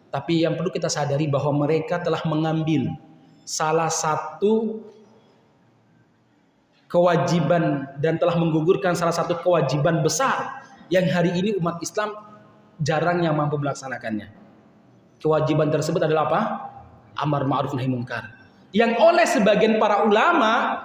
Tapi yang perlu kita sadari bahwa mereka telah mengambil salah satu kewajiban dan telah menggugurkan salah satu kewajiban besar yang hari ini umat Islam jarang yang mampu melaksanakannya. Kewajiban tersebut adalah apa? Amar ma'ruf nahi munkar. Yang oleh sebagian para ulama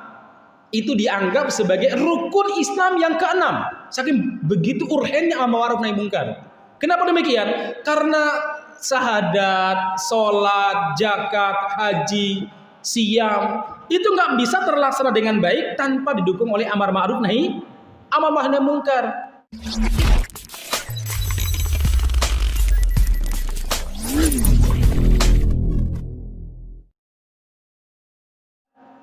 itu dianggap sebagai rukun Islam yang keenam. Saking begitu urgennya amar ma'ruf nahi munkar. Kenapa demikian? Karena syahadat, sholat, zakat, haji, siam itu nggak bisa terlaksana dengan baik tanpa didukung oleh amar ma'ruf nahi munkar.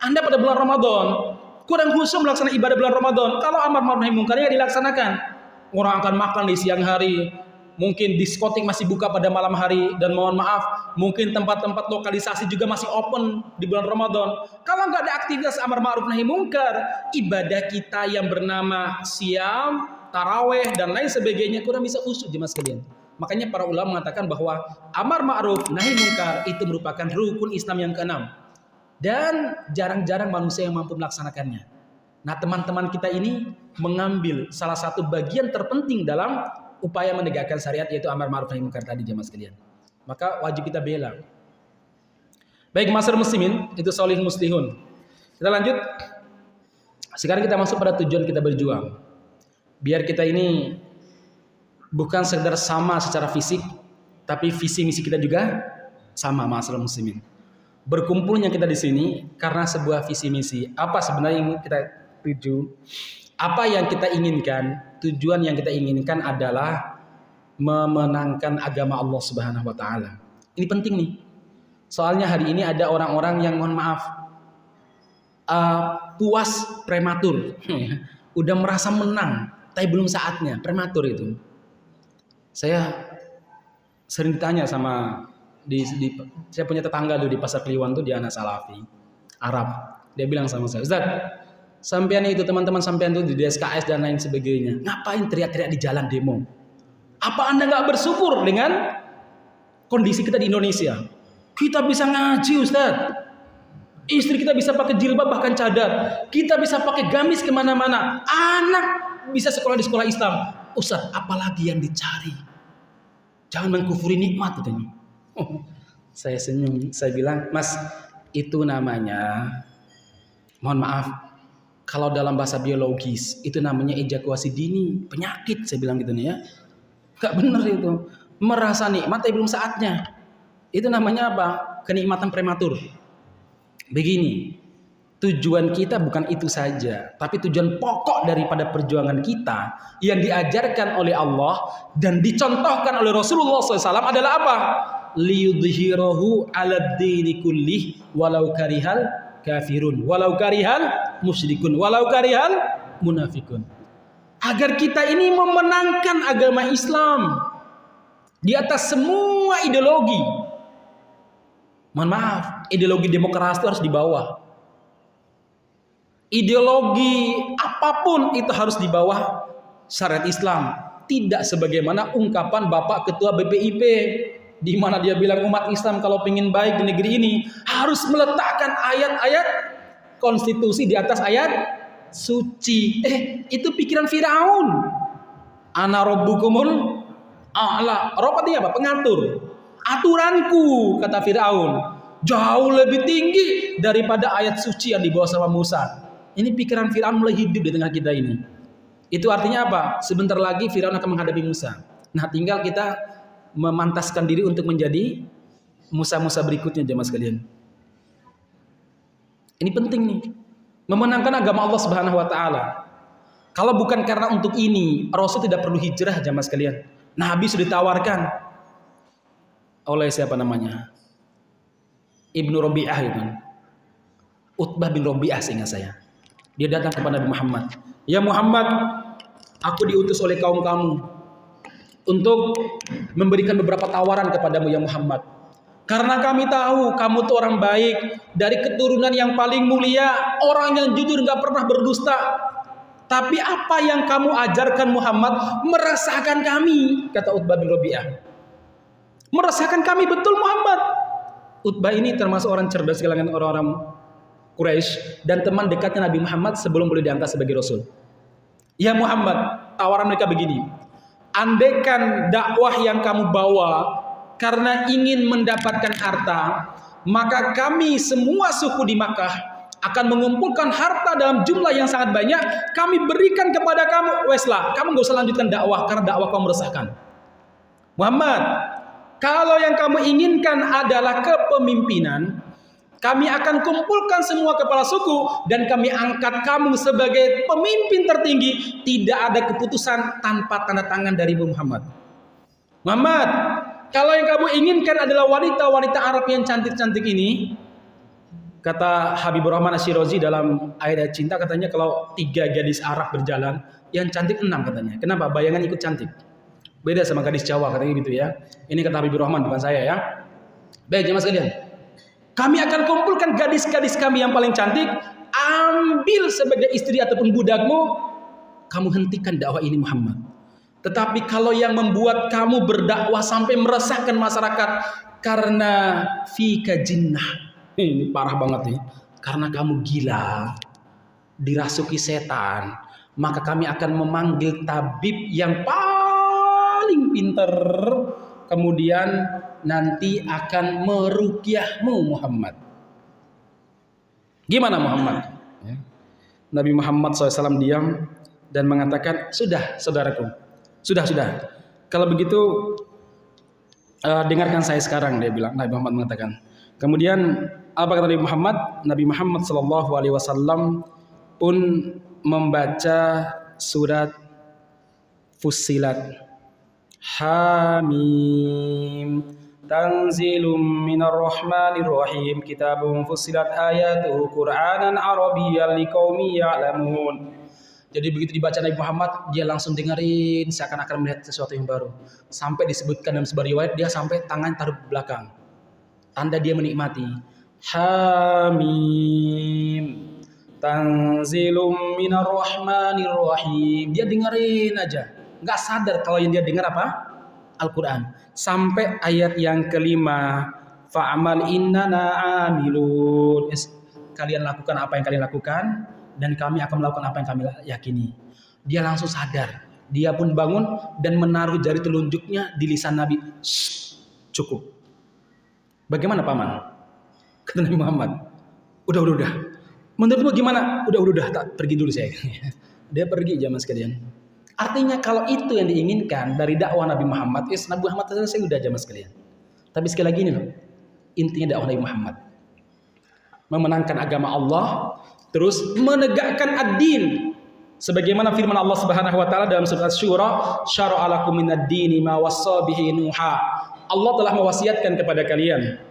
Anda pada bulan Ramadan kurang khusyuk melaksanakan ibadah bulan Ramadan. Kalau amar ma'ruf nahi munkarnya dilaksanakan, orang akan makan di siang hari, mungkin diskotik masih buka pada malam hari, dan mohon maaf, mungkin tempat-tempat lokalisasi juga masih open di bulan Ramadan. Kalau nggak ada aktivitas amar ma'ruf nahi munkar, ibadah kita yang bernama siam, taraweh, dan lain sebagainya kurang bisa khusyuk jemaah sekalian. Makanya para ulama mengatakan bahwa amar ma'ruf nahi munkar itu merupakan rukun Islam yang keenam. Dan jarang-jarang manusia yang mampu melaksanakannya. Nah, teman-teman kita ini mengambil salah satu bagian terpenting dalam upaya menegakkan syariat, yaitu amar ma'ruf nahi munkar tadi jemaah sekalian. Maka wajib kita bela. Baik masyarakat muslimin, itu solih muslihun. Kita lanjut. Sekarang kita masuk pada tujuan kita berjuang. Biar kita ini bukan sekedar sama secara fisik, tapi visi misi kita juga sama masyarakat muslimin. Berkumpulnya kita di sini karena sebuah visi misi. Apa sebenarnya yang kita tuju? Apa yang kita inginkan? Tujuan yang kita inginkan adalah memenangkan agama Allah Subhanahu wa taala. Ini penting nih. Soalnya hari ini ada orang-orang yang mohon maaf puas prematur. Udah merasa menang, tapi belum saatnya, prematur itu. Saya sering ditanya sama saya punya tetangga dulu di Pasar Kliwon tuh, dia anak Salafi Arab. Dia bilang sama saya, "Ustaz, sampean itu teman-teman sampean tuh di DSKS dan lain sebagainya, ngapain teriak-teriak di jalan demo? Apa Anda nggak bersyukur dengan kondisi kita di Indonesia? Kita bisa ngaji, Ustaz. Istri kita bisa pakai jilbab bahkan cadar. Kita bisa pakai gamis kemana-mana. Anak bisa sekolah di sekolah Islam. Ustaz, apalagi yang dicari? Jangan mengkufuri nikmat," katanya. Saya senyum, saya bilang, "Mas, itu namanya, mohon maaf, kalau dalam bahasa biologis itu namanya ejakulasi dini, penyakit," saya bilang gitu nih ya. Gak bener itu, merasa nikmat tapi belum saatnya. Itu namanya apa? Kenikmatan prematur. Begini, tujuan kita bukan itu saja, tapi tujuan pokok daripada perjuangan kita yang diajarkan oleh Allah dan dicontohkan oleh Rasulullah SAW adalah apa? Liyudhhirahu 'alad dini kullih walau karihal kafirun walau karihal musyrikun walau karihal munafikun. Agar kita ini memenangkan agama Islam di atas semua ideologi. Mohon maaf, ideologi demokrasi itu harus di bawah. Ideologi apapun itu harus di bawah syariat Islam. Tidak sebagaimana ungkapan Bapak Ketua BPIP, di mana dia bilang umat Islam kalau ingin baik di negeri ini harus meletakkan ayat-ayat konstitusi di atas ayat suci. Itu pikiran Firaun. Ana rabbukumul a'la. Rabb artinya apa? Pengatur. Aturanku, kata Firaun, jauh lebih tinggi daripada ayat suci yang dibawa sama Musa. Ini pikiran Firaun mulai hidup di tengah kita ini. Itu artinya apa? Sebentar lagi Firaun akan menghadapi Musa. Nah, tinggal kita memantaskan diri untuk menjadi Musa-Musa berikutnya jemaah sekalian. Ini penting nih. Memenangkan agama Allah Subhanahu wa taala. Kalau bukan karena untuk ini, Rasul tidak perlu hijrah jemaah sekalian. Nabi sudah ditawarkan oleh siapa namanya? Ibnu Rabi'ah itu. Utbah bin Rabi'ah seingat saya. Dia datang kepada Nabi Muhammad. "Ya Muhammad, aku diutus oleh kaum kamu untuk memberikan beberapa tawaran kepadamu ya Muhammad. Karena kami tahu kamu tuh orang baik, dari keturunan yang paling mulia, orang yang jujur gak pernah berdusta. Tapi apa yang kamu ajarkan Muhammad meresahkan kami," kata Utbah bin Rabi'ah. Meresahkan kami betul Muhammad. Utbah ini termasuk orang cerdas kalangan orang-orang Quraisy dan teman dekatnya Nabi Muhammad sebelum boleh diangkat sebagai Rasul. Ya Muhammad, tawaran mereka begini. Andaikan dakwah yang kamu bawa karena ingin mendapatkan harta, maka kami semua suku di Makkah akan mengumpulkan harta dalam jumlah yang sangat banyak, kami berikan kepada kamu. Weslah, kamu gak usah lanjutkan dakwah karena dakwah kamu meresahkan. Muhammad, kalau yang kamu inginkan adalah kepemimpinan, kami akan kumpulkan semua kepala suku dan kami angkat kamu sebagai pemimpin tertinggi. Tidak ada keputusan tanpa tanda tangan dari Muhammad. Muhammad, kalau yang kamu inginkan adalah wanita-wanita Arab yang cantik-cantik ini, kata Habibur Rahman Asyirazi dalam Ayat Cinta, katanya kalau 3 gadis Arab berjalan, yang cantik 6 katanya. Kenapa? Bayangan ikut cantik. Beda sama gadis Jawa katanya gitu ya. Ini kata Habibur Rahman, bukan saya ya. Baik jemaah sekalian, kami akan kumpulkan gadis-gadis kami yang paling cantik, ambil sebagai istri ataupun budakmu, kamu hentikan dakwah ini Muhammad. Tetapi kalau yang membuat kamu berdakwah sampai meresahkan masyarakat karena fika jinnah, ini parah banget nih, karena kamu gila, dirasuki setan, maka kami akan memanggil tabib yang paling pintar, kemudian nanti akan meruqyahmu Muhammad. Gimana Muhammad? Nabi Muhammad SAW diam dan mengatakan, sudah saudaraku, sudah. Kalau begitu dengarkan saya sekarang, dia bilang. Nabi Muhammad mengatakan. Kemudian apa kata Nabi Muhammad? Nabi Muhammad SAW pun membaca surat Fussilat. Hamim tanzilum minar rahmanir rahim kitabun fussilat ayatuhu qur'anan arabiyyan liqaumin ya'lamun. Jadi begitu dibaca Nabi Muhammad, dia langsung dengerin seakan-akan melihat sesuatu yang baru. Sampai disebutkan dalam sebuah riwayat, dia sampai tangan taruh di belakang, tanda dia menikmati. Hamim tanzilum minar rahmanir rahim. Dia dengerin aja, nggak sadar kalau yang dia dengar apa? Al-Quran. Sampai ayat yang kelima, fa'amal innana amilun. Kalian lakukan apa yang kalian lakukan, dan kami akan melakukan apa yang kami yakini. Dia langsung sadar. Dia pun bangun dan menaruh jari telunjuknya di lisan Nabi. Cukup. Bagaimana paman? Kata Nabi Muhammad, udah. Menurutmu gimana? Udah, tak, pergi dulu saya. Dia pergi jamaah sekalian. Artinya kalau itu yang diinginkan dari dakwah Nabi Muhammad, Nabi Muhammad selesai udah jamaah sekalian. Tapi sekali lagi ini loh, intinya dakwah Nabi Muhammad. Memenangkan agama Allah, terus menegakkan ad-din. Sebagaimana firman Allah Subhanahu wa taala dalam surat Asy-Syura, syara'a lakum minad dini ma wassa bihi Nuha. Allah telah mewasiatkan kepada kalian,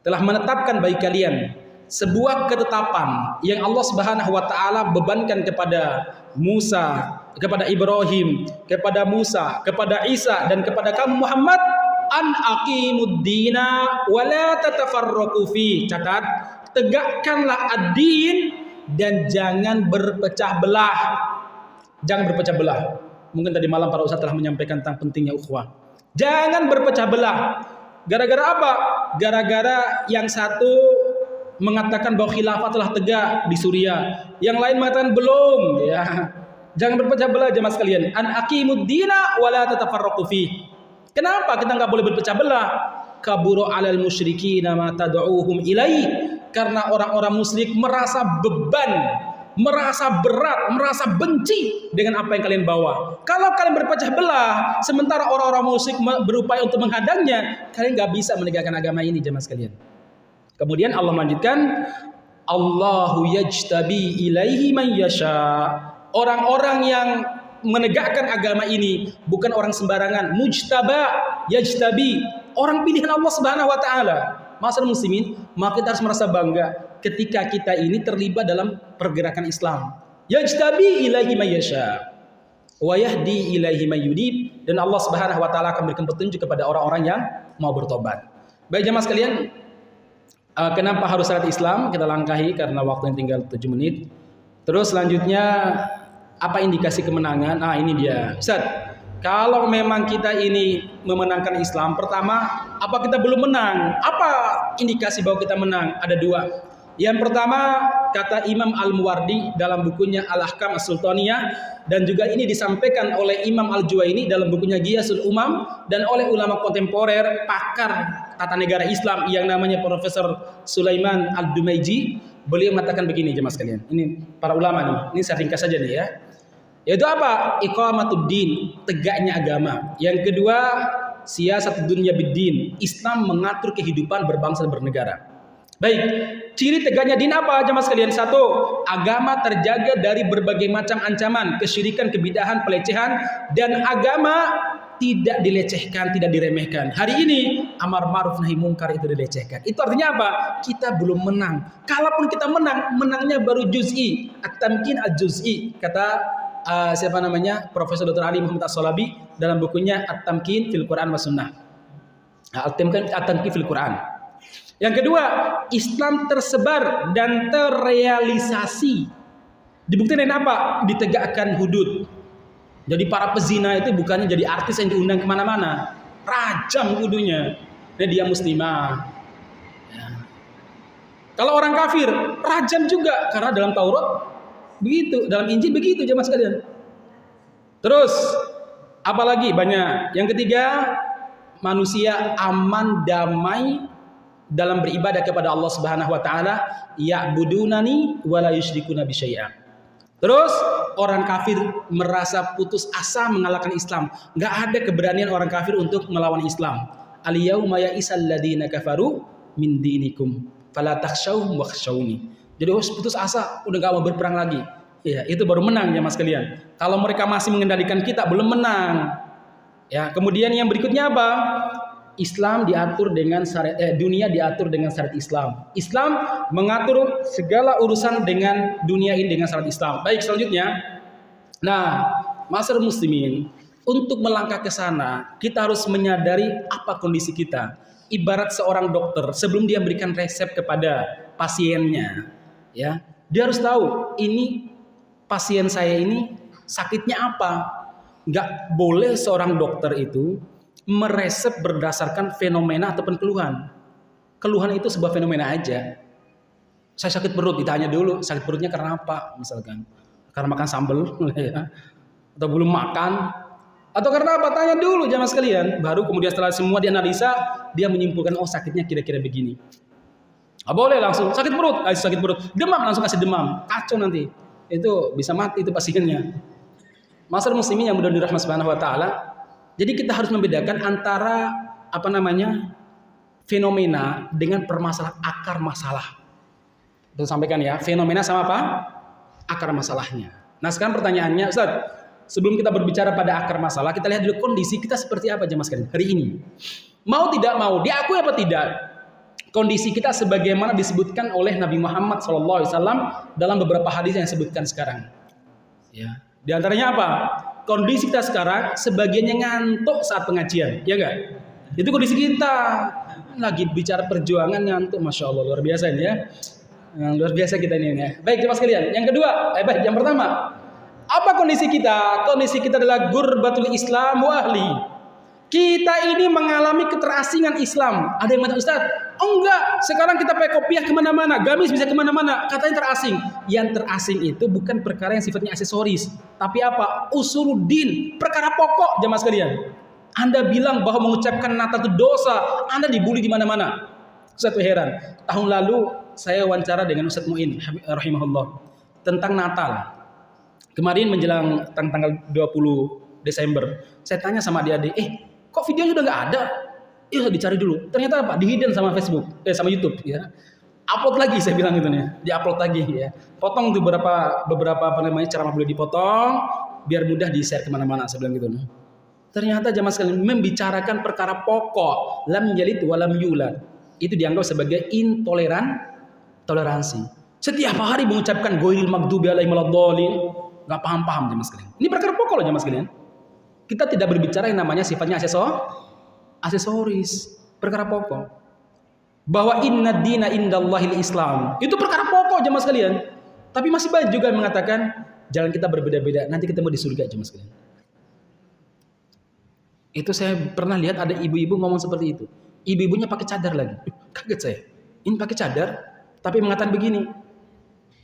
telah menetapkan bagi kalian sebuah ketetapan yang Allah Subhanahu wa taala bebankan kepada Musa, kepada Ibrahim, kepada Musa, kepada Isa dan kepada kamu Muhammad, an aqimud dina wa la tatafarraqu fi. Catat, tegakkanlah ad-din dan jangan berpecah belah. Jangan berpecah belah. Mungkin tadi malam para ustaz telah menyampaikan tentang pentingnya ukhuwah. Jangan berpecah belah. Gara-gara apa? Gara-gara yang satu mengatakan bahwa khilafah telah tegak di Suriah, yang lain mengatakan belum, ya. Jangan berpecah belah jemaah sekalian. An aqimud dina wa la tatafarraqu fi. Kenapa kita enggak boleh berpecah belah? Kaburu 'alal musyrikin ma tad'uuhum ilai. Karena orang-orang musyrik merasa beban, merasa berat, merasa benci dengan apa yang kalian bawa. Kalau kalian berpecah belah, sementara orang-orang musyrik berupaya untuk menghadangnya, kalian nggak bisa menegakkan agama ini jemaah sekalian. Kemudian Allah melanjutkan, Allahu yajtabi ilaihi man yasha. Orang-orang yang menegakkan agama ini bukan orang sembarangan, mujtaba, yajtabi, orang pilihan Allah Subhanahu wa taala. Masyarakat muslimin, maka kita harus merasa bangga ketika kita ini terlibat dalam pergerakan Islam. Yajtabi ilaihi man yasha wa yahdi ilaihi man yunib, dan Allah Subhanahu wa taala akan memberikan petunjuk kepada orang-orang yang mau bertobat. Baik jemaah sekalian, kenapa harus syariat Islam? Kita langkahi karena waktunya tinggal 7 menit. Terus selanjutnya, apa indikasi kemenangan? Ini dia. Ustaz, Kalau memang kita ini memenangkan Islam, pertama, apa kita belum menang? Apa indikasi bahwa kita menang? Ada dua. Yang pertama, kata Imam Al-Muwardi dalam bukunya Al-Ahkam As-Sultaniyah, dan juga ini disampaikan oleh Imam Al-Juwaini dalam bukunya Ghiyasul Umam, dan oleh ulama kontemporer pakar tata negara Islam yang namanya Profesor Sulaiman Al-Dumaiji. Beliau mengatakan begini, jemaah sekalian. Ini para ulama nih. Ini saya ringkas saja nih ya. Yaitu apa? Iqamatuddin, tegaknya agama. Yang kedua, siyasat dunya biddin, Islam mengatur kehidupan berbangsa dan bernegara. Baik, ciri tegaknya din apa jemaah sekalian? Satu, agama terjaga dari berbagai macam ancaman, kesyirikan, kebidahan, pelecehan, dan agama tidak dilecehkan, tidak diremehkan. Hari ini amar ma'ruf nahi mungkar itu dilecehkan. Itu artinya apa? Kita belum menang. Kalaupun kita menang, menangnya baru juz'i, at-tamkin al-juz'i. Kata siapa namanya? Profesor Dr. Ali Muhammad As-Salabi dalam bukunya At-Tamkin fil Quran wa Sunnah. At-Tamkin fil Quran. Yang kedua, Islam tersebar dan terrealisasi. Dibuktikan dengan apa? Ditegakkan hudud. Jadi para pezina itu bukannya jadi artis yang diundang kemana-mana, rajam kudunya. Dia muslimah. Ya. Kalau orang kafir, rajam juga karena dalam Taurat begitu, dalam Injil begitu jemaah sekalian. Terus apalagi banyak. Yang ketiga, manusia aman damai dalam beribadah kepada Allah Subhanahu wa taala, ya'budunani wa la yusyrikuna bi syai'a. Terus orang kafir merasa putus asa mengalahkan Islam. Enggak ada keberanian orang kafir untuk melawan Islam. Al-yauma ya'isal ladzina kafaru min dinikum fala takhshawhum wakhshawni. Jadi putus asa, udah gak mau berperang lagi. Ya, itu baru menang ya mas kalian. Kalau mereka masih mengendalikan kita, belum menang. Ya, kemudian yang berikutnya apa? Islam diatur dengan syariat, dunia diatur dengan syariat Islam. Islam mengatur segala urusan dengan dunia ini dengan syariat Islam. Baik, selanjutnya. Nah, masyarakat muslimin, untuk melangkah ke sana, kita harus menyadari apa kondisi kita. Ibarat seorang dokter, sebelum dia memberikan resep kepada pasiennya, ya, dia harus tahu ini pasien saya ini sakitnya apa. Nggak boleh seorang dokter itu meresep berdasarkan fenomena ataupun keluhan. Keluhan itu sebuah fenomena aja. Saya sakit perut, ditanya dulu sakit perutnya karena apa, misalkan karena makan sambal, ya, atau belum makan, atau karena apa? Tanya dulu jamaah sekalian. Baru kemudian setelah semua dianalisa, dia menyimpulkan oh sakitnya kira-kira begini. Boleh langsung sakit perut, sakit perut, demam langsung kasih demam, kacau nanti. Itu bisa mati itu pasiennya. Masyarakat muslimin yang mudah-mudahan dirahmati Subhanahu wa taala. Jadi kita harus membedakan antara apa namanya? Fenomena dengan permasalahan akar masalah. Itu sampaikan ya, fenomena sama apa? Akar masalahnya. Nah, sekarang pertanyaannya, Ustaz, sebelum kita berbicara pada akar masalah, kita lihat dulu kondisi kita seperti apa jemaah sekalian hari ini. Mau tidak mau, diakui apa tidak? Kondisi kita sebagaimana disebutkan oleh Nabi Muhammad SAW dalam beberapa hadis yang disebutkan sekarang. Ya. Di antaranya apa? Kondisi kita sekarang sebagiannya ngantuk saat pengajian, ya enggak? Itu kondisi kita. Lagi bicara perjuangan ngantuk, masya Allah luar biasa ini ya. Luar biasa kita ini ya. Baik jemaah sekalian. Yang kedua, baik yang pertama, apa kondisi kita? Kondisi kita adalah gurbatul Islam wa ahli. Kita ini mengalami keterasingan Islam. Ada yang mengatakan, Ustaz, oh enggak, sekarang kita pakai kopiah kemana-mana, gamis bisa kemana-mana. Katanya terasing. Yang terasing itu bukan perkara yang sifatnya aksesoris, tapi apa? Usuluddin, perkara pokok jemaah sekalian. Anda bilang bahwa mengucapkan Natal itu dosa, Anda dibully di mana-mana. Ustaz heran. Tahun lalu saya wawancara dengan Ustaz Muin rahimahullah tentang Natal. Kemarin menjelang tanggal 20 Desember, saya tanya sama adik-adik, kok videonya udah nggak ada? Iya, dicari dulu. Ternyata apa? Di-hidden sama Facebook, sama YouTube, ya. Upload lagi, saya bilang gitu nih. Di-upload lagi, ya. Potong tuh beberapa apa namanya ceramah boleh dipotong, biar mudah di-share kemana-mana, saya bilang gitu. Ternyata jamaah sekalian membicarakan perkara pokok, lam yalid wa lam yulad, itu dianggap sebagai toleransi. Setiap hari mengucapkan ghairil maghdubi alaihim waladdallin, nggak paham jamaah sekalian. Ini perkara pokok loh jamaah sekalian. Kita tidak berbicara yang namanya sifatnya aksesoris, perkara pokok. Bahwa inna dina indallahil Islam, itu perkara pokok jemaah sekalian. Tapi masih banyak juga yang mengatakan jalan kita berbeda-beda, nanti ketemu di surga jemaah sekalian. Itu saya pernah lihat ada ibu-ibu ngomong seperti itu. Ibu-ibunya pakai cadar lagi. Kaget saya. Ini pakai cadar, tapi mengatakan begini.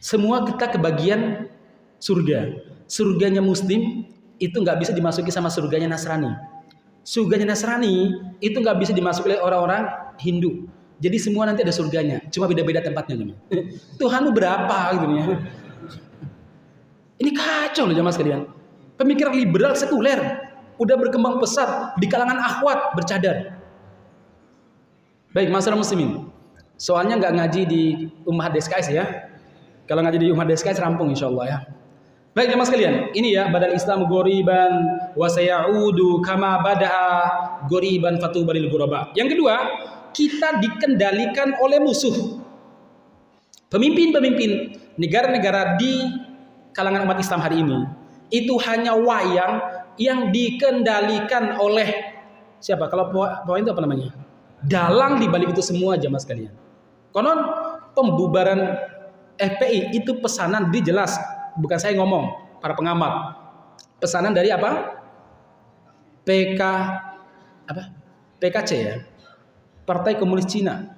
Semua kita kebagian surga. Surganya Muslim itu nggak bisa dimasuki sama surganya Nasrani. Surganya Nasrani itu nggak bisa dimasuki oleh orang-orang Hindu. Jadi semua nanti ada surganya. Cuma beda-beda tempatnya. Tuhanmu berapa gitu ya. Ini kacau loh jamaah sekalian. Pemikiran liberal sekuler. Udah berkembang pesat di kalangan akhwat bercadar. Baik, masalah muslimin. Soalnya nggak ngaji di Ummahat DSKS ya. Kalau ngaji di Ummahat DSKS rampung insya Allah ya. Baik jemaah sekalian, ini ya badal Islam goriban wa sayaudu kama bada'a goriban fatubaril ghuraba. Yang kedua, kita dikendalikan oleh musuh. Pemimpin-pemimpin negara-negara di kalangan umat Islam hari ini itu hanya wayang yang dikendalikan oleh siapa? Kalau poin itu apa namanya? Dalang di balik itu semua jemaah sekalian. Konon pembubaran FPI itu pesanan jelas, bukan saya ngomong, para pengamat. Pesanan dari apa? PKC ya. Partai Komunis Cina.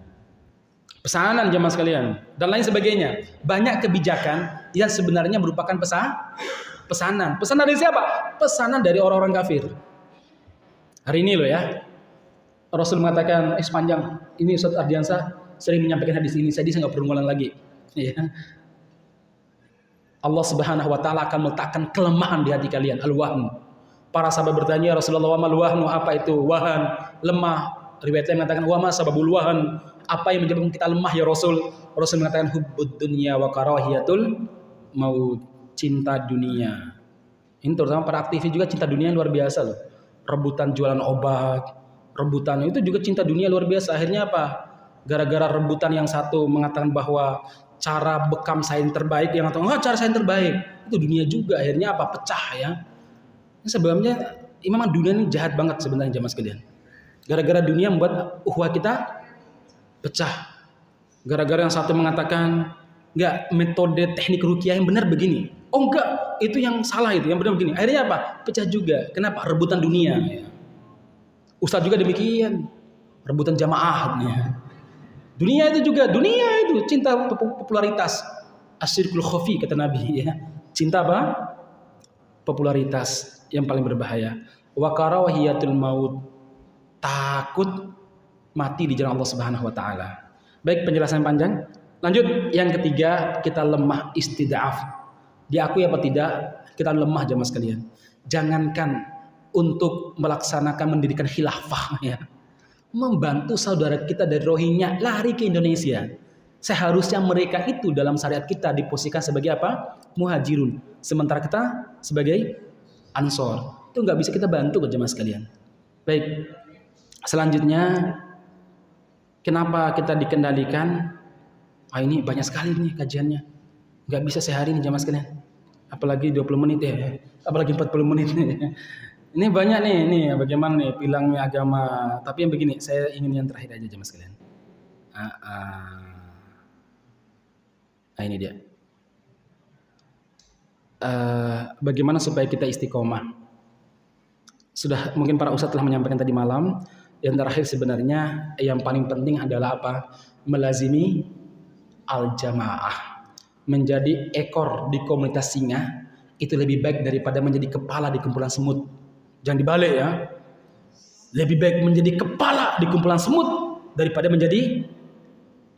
Pesanan jemaah sekalian dan lain sebagainya. Banyak kebijakan yang sebenarnya merupakan pesanan. Pesanan dari siapa? Pesanan dari orang-orang kafir. Hari ini loh ya. Rasul mengatakan, sepanjang ini Ustaz Ardiansa sering menyampaikan hadis ini, saya nggak perlu ngulang lagi. Ya. Allah Subhanahu wa taala akan meletakkan kelemahan di hati kalian, al-wahn. Para sahabat bertanya, Rasulullah, wa mal wahnu, apa itu wahan, lemah? Riwayat lain mengatakan, wa ma sababul wahan, apa yang menyebabkan kita lemah ya Rasul? Rasul mengatakan hubbud dunya wa karahiyatul maut, cinta dunia. Ini terutama para aktivis juga cinta dunia yang luar biasa loh. Rebutan jualan obat, rebutan itu juga cinta dunia luar biasa. Akhirnya apa? Gara-gara rebutan yang satu mengatakan bahwa cara bekam saya yang terbaik, yang mengatakan cara saya yang terbaik, itu dunia juga. Akhirnya apa? Pecah ya. Ini sebabnya memang dunia ini jahat banget sebenarnya jamaah sekalian. Gara-gara dunia membuat ukhuwah kita pecah. Gara-gara yang satu mengatakan enggak, metode teknik ruqyah yang benar begini. Oh enggak, itu yang salah itu, yang benar begini. Akhirnya apa? Pecah juga. Kenapa? Rebutan dunia. Ustadz juga demikian. Rebutan jamaah. Dunia itu juga, dunia itu cinta popularitas. Asyirkul khafi kata Nabi ya. Cinta apa? Popularitas yang paling berbahaya. Wa karahiyatul maut. Takut mati di jalan Allah Subhanahu wa taala. Baik, penjelasan panjang. Lanjut, yang ketiga, kita lemah istid'af. Diakui apa tidak, kita lemah jamaah sekalian. Jangankan untuk melaksanakan mendirikan khilafah ya. Membantu saudara kita dari Rohingya lari ke Indonesia. Seharusnya mereka itu dalam syariat kita diposisikan sebagai apa? Muhajirun. Sementara kita sebagai ansor. Itu nggak bisa kita bantu ke jamaah sekalian. Baik. Selanjutnya, kenapa kita dikendalikan? Ini banyak sekali nih kajiannya. Nggak bisa sehari nih jamaah sekalian. Apalagi 20 menit ya. Apalagi 40 menit nih. Ini banyak nih bagaimana nih bilangnya agama. Tapi yang begini, saya ingin yang terakhir aja jamaah sekalian. Nah ini dia. Bagaimana supaya kita istiqomah? Sudah mungkin para ustadz telah menyampaikan tadi malam. Yang terakhir sebenarnya yang paling penting adalah apa? Melazimi al-jamaah. Menjadi ekor di komunitas singa itu lebih baik daripada menjadi kepala di kumpulan semut. Jangan dibalik ya. Lebih baik menjadi kepala di kumpulan semut daripada menjadi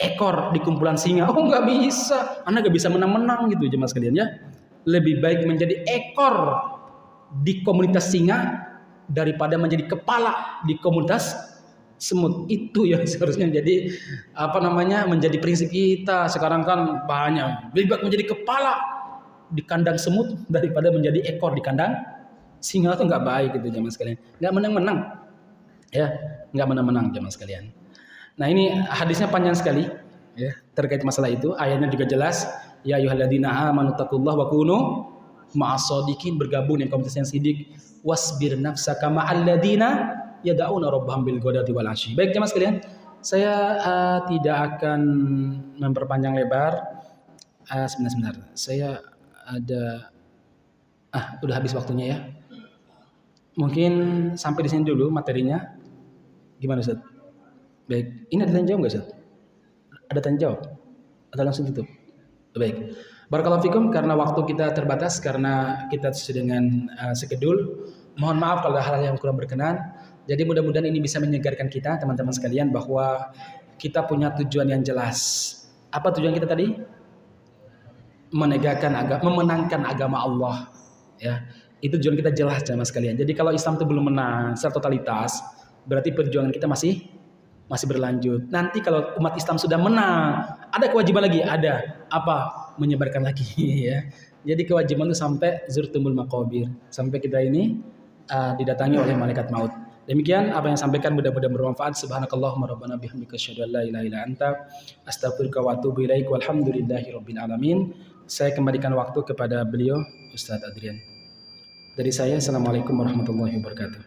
ekor di kumpulan singa. Oh nggak bisa. Anda nggak bisa menang-menang gitu jemaah sekalian ya. Lebih baik menjadi ekor di komunitas singa daripada menjadi kepala di komunitas semut. Itu yang seharusnya menjadi menjadi prinsip kita. Sekarang kan banyak lebih baik menjadi kepala di kandang semut daripada menjadi ekor di kandang singa. Itu nggak baik gitu jemaah sekalian. Nggak menang-menang ya, nggak menang-menang jemaah sekalian. Nah ini hadisnya panjang sekali ya terkait masalah itu. Ayatnya juga jelas. Ya ayyuhalladzina amanu taqullaha wa kunu ma'as-shadiqin, bergabung dengan komunitas yang sidik. Wasbir nafsaka ma'al ladzina yad'una rabbahum bil ghadati wal 'ashyi. Baik jemaah sekalian, saya tidak akan memperpanjang lebar. Sebentar. Saya ada udah habis waktunya ya. Mungkin sampai di sini dulu materinya. Gimana Ustaz? Baik, ini ada tanya jawab nggak Ustaz? Ada tanya jawab? Atau langsung tutup? Baik. Barakallahu fikum, karena waktu kita terbatas, karena kita sesuai dengan skedul. Mohon maaf kalau ada hal yang kurang berkenan. Jadi mudah-mudahan ini bisa menyegarkan kita teman-teman sekalian bahwa kita punya tujuan yang jelas. Apa tujuan kita tadi? Memenangkan agama Allah. Ya, itu tujuan kita jelas teman sekalian. Jadi kalau Islam itu belum menang secara totalitas, berarti perjuangan kita masih berlanjut. Nanti kalau umat Islam sudah menang, ada kewajiban lagi, ada apa? Menyebarkan lagi ya. Jadi kewajiban itu sampai zurtumul maqabir, sampai kita ini didatangi oleh malaikat maut. Demikian apa yang sampaikan, mudah-mudahan bermanfaat. Subhanakallahumma rabbana bihamdika asyhadu an la ilaha illa anta astaghfiruka wa atubu ilaik. Walhamdulillahirabbil alamin. Saya kembalikan waktu kepada beliau Ustadz Adrian. Dari saya, assalamualaikum warahmatullahi wabarakatuh.